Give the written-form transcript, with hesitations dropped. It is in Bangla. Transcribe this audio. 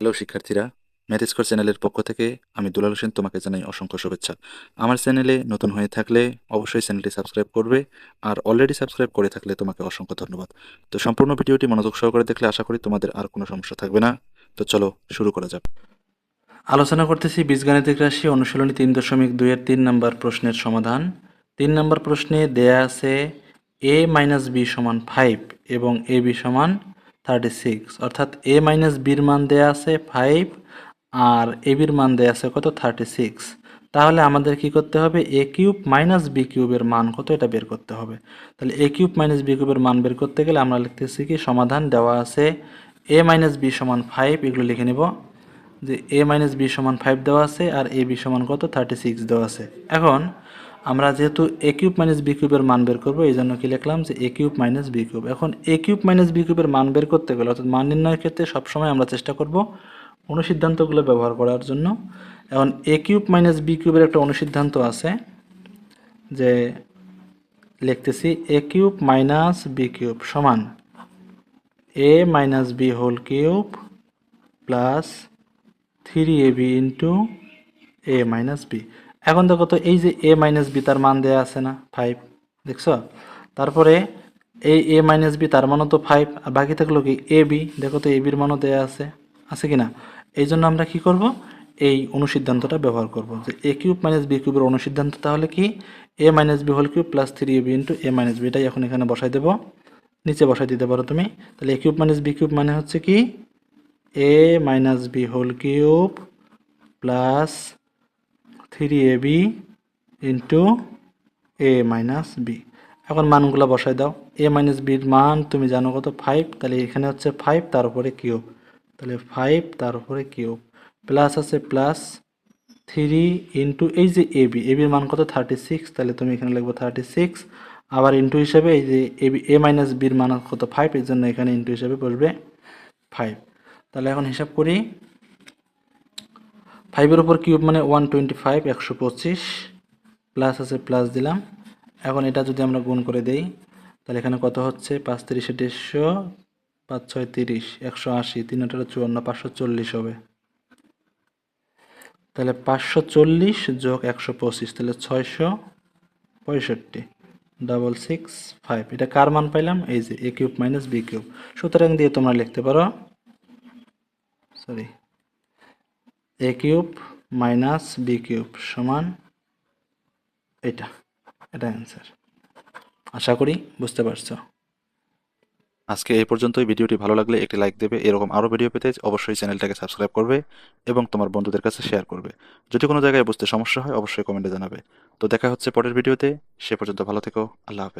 হ্যালো শিক্ষার্থীরা, ম্যাথ স্কোর চ্যানেলের পক্ষ থেকে আমি দুলাল হোসেন তোমাকে জানাই অসংখ্য শুভেচ্ছা। আমার চ্যানেলে নতুন হয়ে থাকলে অবশ্যই চ্যানেলটি সাবস্ক্রাইব করবে, আর অলরেডি সাবস্ক্রাইব করে থাকলে তোমাকে অসংখ্য ধন্যবাদ। তো সম্পূর্ণ ভিডিওটি মনোযোগ সহকারে দেখলে আশা করি তোমাদের আর কোনো সমস্যা থাকবে না। তো চলো শুরু করা যাক। আলোচনা করতেছি বীজগাণিতিক রাশি অনুশীলনী 3.2-এর 3 নম্বর প্রশ্নের সমাধান। 3 নম্বর প্রশ্নে দেয়া আছে a মাইনাস বি সমান 5 এবং এ বি সমান 36, অর্থাৎ a মাইনাস বির মান দেয়া আছে 5 আর এ বির মান দেয়া আছে কত 36। তাহলে আমাদের কি করতে হবে, এ কিউব মাইনাস বি কিউবের মান কত এটা বের করতে হবে। তাহলে এ কিউব মাইনাস বি কিউবের মান বের করতে গেলে আমরা লিখতেছি কি, সমাধান দেওয়া আছে a মাইনাস বি সমান 5, এগুলো লিখে নেব যে a মাইনাস বি সমান 5 দেওয়া আছে আর এ বি সমান কত 36 দেওয়া আছে। এখন আমরা যেহেতু এ কিউব মাইনাস বি কিউবের মান বের করবো, এই জন্য কি লিখলাম যে এ কিউব মাইনাস বি কিউব। এখন এ কিউব মাইনাস বি কিউবের মান বের করতে গেলে, অর্থাৎ মান নির্ণয়ের ক্ষেত্রে সবসময় আমরা চেষ্টা করব অনুসিদ্ধান্তগুলো ব্যবহার করার জন্য। এখন এ কিউব মাইনাস বি কিউবের একটা অনুসিদ্ধান্ত আছে, যে লিখতেছি a cube minus b cube সমান a minus b whole cube plus 3ab into a minus b. এখন দেখো তো, এই যে এ মাইনাস বি তার মান দেয়া আছে না 5, দেখছো? তারপরে এই এ মাইনাস বি তার মানও তো 5, আর বাকি থাকলো কি এ বি, দেখো তো এ বির মানও দেয়া আছে, আছে কি না? এই জন্য আমরা কি করব, এই অনুসিদ্ধান্তটা ব্যবহার করব, যে এ কিউব মাইনাস বি কিউবের অনুসিদ্ধান্ত তাহলে কি a minus b whole cube plus 3ab into a minus b. এটাই এখন এখানে বসাই দেবো, নিচে বসাই দিতে পারো তুমি। তাহলে a cube minus b cube মানে হচ্ছে কি a minus b whole cube plus 3ab into a minus b. এখন মানগুলো বসাই দাও। এ মাইনাস বির মান তুমি জানো কত 5, তাহলে এখানে হচ্ছে 5 তার উপরে কিউব, তাহলে 5 তার উপরে কিউব প্লাস আছে প্লাস 3 ইন্টু এই যে এবির মান কত 36, তাহলে তুমি এখানে লিখবো 36, আবার ইন্টু হিসাবে এই যে এ মাইনাস বির মান কত 5, এর জন্য এখানে ইন্টু হিসাবে বসবে 5। তাহলে এখন হিসাব করি, 5-এর উপর কিউব মানে 125, 125 প্লাস আছে প্লাস দিলাম। এখন এটা যদি আমরা গুণ করে দেই, তাহলে এখানে কত হচ্ছে 5 3 150, 5 6 30, 180, 3 8 54, 540 হবে। তাহলে 540 যোগ 125, তাহলে 665, 665। এটা কার মান পাইলাম, এই যে এ কিউব মাইনাস বি কিউব। সুতরাং দিয়ে তোমরা লিখতে পারো, সরি, এ কিউব মাইনাস বি কিউব সমান এটা, এটা অ্যান্সার। আশা করি বুঝতে পারছো। আজকে এই পর্যন্তই। ভিডিওটি ভালো লাগলে একটি লাইক দেবে, এরকম আরও ভিডিও পেতে অবশ্যই চ্যানেলটাকে সাবস্ক্রাইব করবে এবং তোমার বন্ধুদের কাছে শেয়ার করবে। যদি কোনো জায়গায় বুঝতে সমস্যা হয় অবশ্যই কমেন্টে জানাবে। তো দেখা হচ্ছে পরের ভিডিওতে, সে পর্যন্ত ভালো থেকো, আল্লাহ হাফেজ।